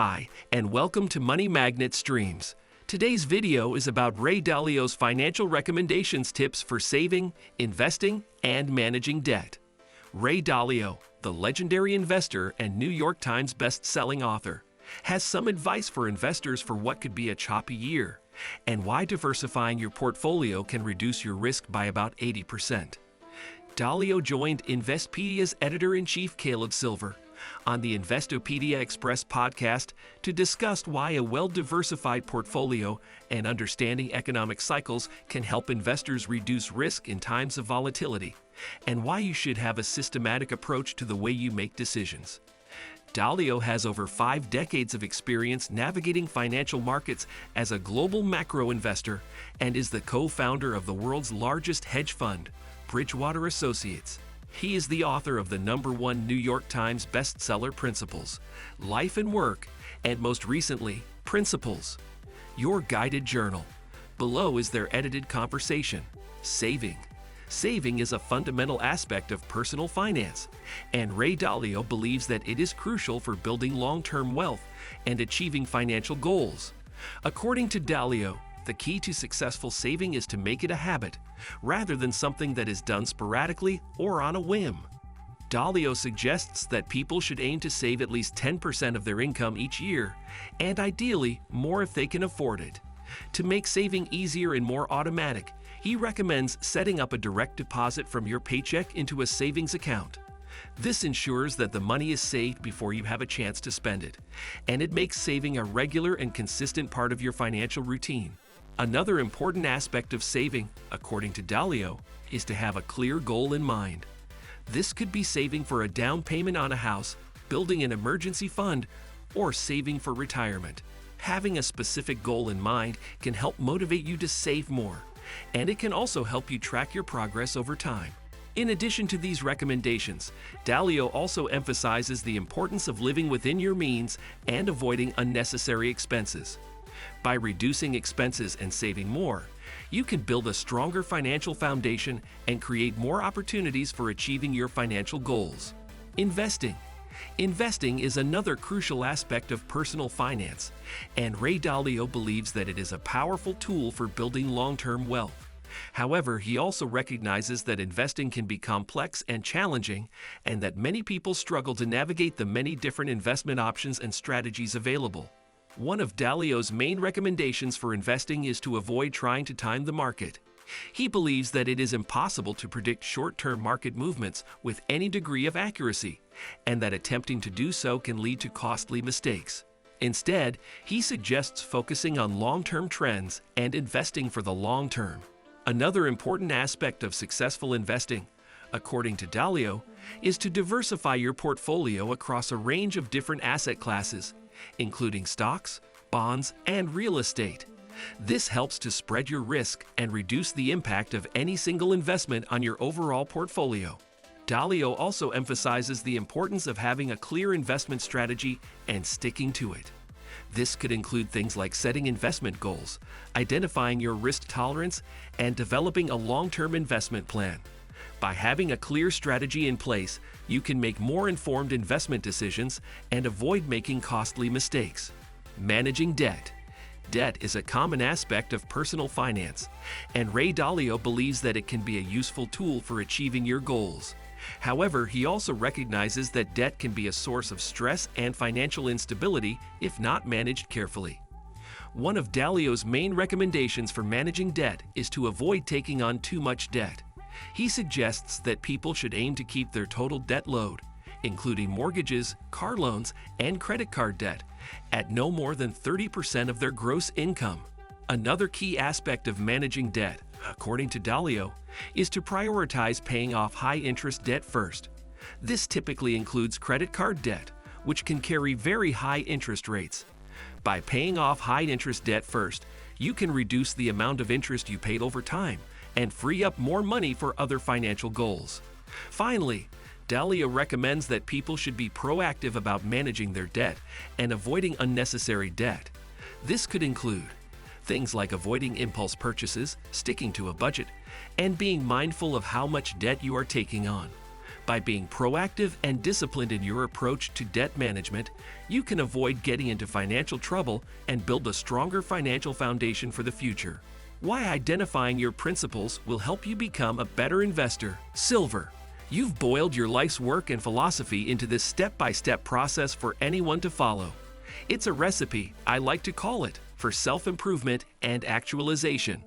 Hi, and welcome to Money Magnet Streams. Today's video is about Ray Dalio's financial recommendations tips for saving, investing, and managing debt. Ray Dalio, the legendary investor and New York Times best-selling author, has some advice for investors for what could be a choppy year and why diversifying your portfolio can reduce your risk by about 80%. Dalio joined Investpedia's editor-in-chief Caleb Silver on the Investopedia Express podcast to discuss why a well-diversified portfolio and understanding economic cycles can help investors reduce risk in times of volatility, and why you should have a systematic approach to the way you make decisions. Dalio has over 5 decades of experience navigating financial markets as a global macro investor and is the co-founder of the world's largest hedge fund, Bridgewater Associates. He is the author of the #1 New York Times bestseller Principles, Life and Work, and most recently, Principles, Your Guided Journal. Below is their edited conversation. Saving. Saving is a fundamental aspect of personal finance, and Ray Dalio believes that it is crucial for building long-term wealth and achieving financial goals. According to Dalio, the key to successful saving is to make it a habit, rather than something that is done sporadically or on a whim. Dalio suggests that people should aim to save at least 10% of their income each year, and ideally, more if they can afford it. To make saving easier and more automatic, he recommends setting up a direct deposit from your paycheck into a savings account. This ensures that the money is saved before you have a chance to spend it, and it makes saving a regular and consistent part of your financial routine. Another important aspect of saving, according to Dalio, is to have a clear goal in mind. This could be saving for a down payment on a house, building an emergency fund, or saving for retirement. Having a specific goal in mind can help motivate you to save more, and it can also help you track your progress over time. In addition to these recommendations, Dalio also emphasizes the importance of living within your means and avoiding unnecessary expenses. By reducing expenses and saving more, you can build a stronger financial foundation and create more opportunities for achieving your financial goals. Investing. Investing is another crucial aspect of personal finance, and Ray Dalio believes that it is a powerful tool for building long-term wealth. However, he also recognizes that investing can be complex and challenging, and that many people struggle to navigate the many different investment options and strategies available. One of Dalio's main recommendations for investing is to avoid trying to time the market. He believes that it is impossible to predict short-term market movements with any degree of accuracy, and that attempting to do so can lead to costly mistakes. Instead, he suggests focusing on long-term trends and investing for the long term. Another important aspect of successful investing, according to Dalio, is to diversify your portfolio across a range of different asset classes, including stocks, bonds, and real estate. This helps to spread your risk and reduce the impact of any single investment on your overall portfolio. Dalio also emphasizes the importance of having a clear investment strategy and sticking to it. This could include things like setting investment goals, identifying your risk tolerance, and developing a long-term investment plan. By having a clear strategy in place, you can make more informed investment decisions and avoid making costly mistakes. Managing debt. Debt is a common aspect of personal finance, and Ray Dalio believes that it can be a useful tool for achieving your goals. However, he also recognizes that debt can be a source of stress and financial instability if not managed carefully. One of Dalio's main recommendations for managing debt is to avoid taking on too much debt. He suggests that people should aim to keep their total debt load, including mortgages, car loans, and credit card debt, at no more than 30% of their gross income. Another key aspect of managing debt, according to Dalio, is to prioritize paying off high-interest debt first. This typically includes credit card debt, which can carry very high interest rates. By paying off high-interest debt first, you can reduce the amount of interest you pay over time and free up more money for other financial goals. Finally, Dalio recommends that people should be proactive about managing their debt and avoiding unnecessary debt. This could include things like avoiding impulse purchases, sticking to a budget, and being mindful of how much debt you are taking on. By being proactive and disciplined in your approach to debt management, you can avoid getting into financial trouble and build a stronger financial foundation for the future. Why identifying your principles will help you become a better investor. Silver. You've boiled your life's work and philosophy into this step-by-step process for anyone to follow. It's a recipe, I like to call it, for self-improvement and actualization.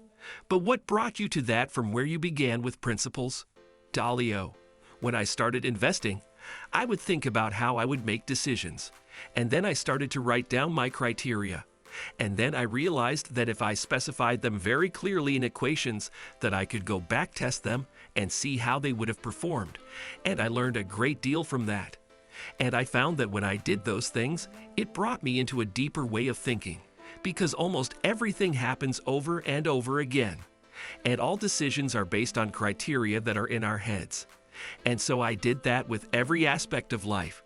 But what brought you to that from where you began with principles? Dalio. When I started investing, I would think about how I would make decisions, and then I started to write down my criteria. And then I realized that if I specified them very clearly in equations, that I could go back test them and see how they would have performed. And I learned a great deal from that. And I found that when I did those things, it brought me into a deeper way of thinking, because almost everything happens over and over again. And all decisions are based on criteria that are in our heads. And so I did that with every aspect of life.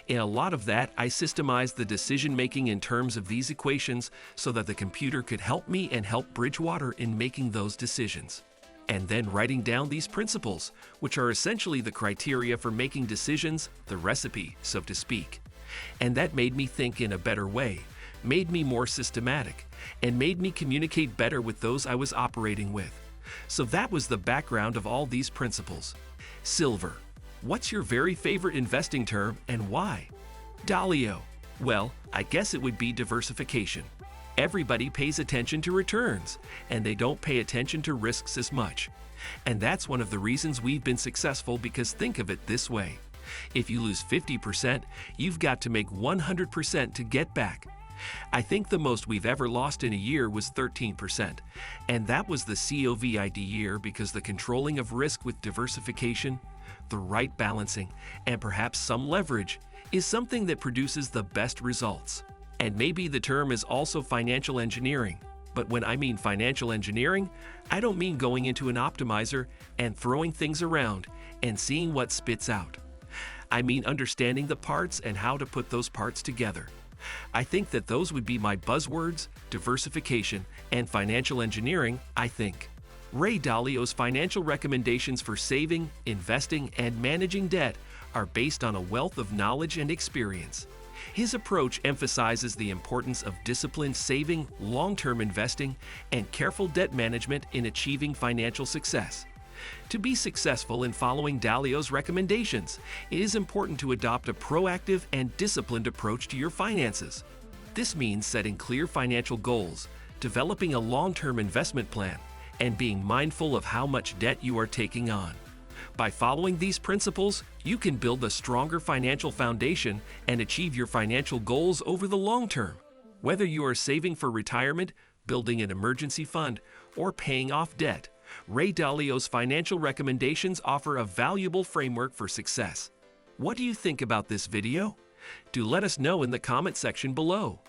In a lot of that, I systemized the decision-making in terms of these equations so that the computer could help me and help Bridgewater in making those decisions. And then writing down these principles, which are essentially the criteria for making decisions, the recipe, so to speak. And that made me think in a better way, made me more systematic, and made me communicate better with those I was operating with. So that was the background of all these principles. Silver. What's your very favorite investing term and why? Dalio. Well, I guess it would be diversification. Everybody pays attention to returns, and they don't pay attention to risks as much. And that's one of the reasons we've been successful, because think of it this way. If you lose 50%, you've got to make 100% to get back. I think the most we've ever lost in a year was 13%, and that was the COVID year, because the controlling of risk with diversification, the right balancing, and perhaps some leverage is something that produces the best results. And maybe the term is also financial engineering. But when I mean financial engineering, I don't mean going into an optimizer and throwing things around and seeing what spits out. I mean understanding the parts and how to put those parts together. I think that those would be my buzzwords: diversification and financial engineering, I think. Ray Dalio's financial recommendations for saving, investing, and managing debt are based on a wealth of knowledge and experience. His approach emphasizes the importance of disciplined saving, long-term investing, and careful debt management in achieving financial success. To be successful in following Dalio's recommendations, it is important to adopt a proactive and disciplined approach to your finances. This means setting clear financial goals, developing a long-term investment plan, and being mindful of how much debt you are taking on. By following these principles, you can build a stronger financial foundation and achieve your financial goals over the long term. Whether you are saving for retirement, building an emergency fund, or paying off debt, Ray Dalio's financial recommendations offer a valuable framework for success. What do you think about this video? Do let us know in the comment section below.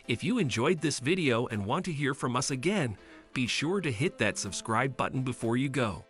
If you enjoyed this video and want to hear from us again, be sure to hit that subscribe button before you go.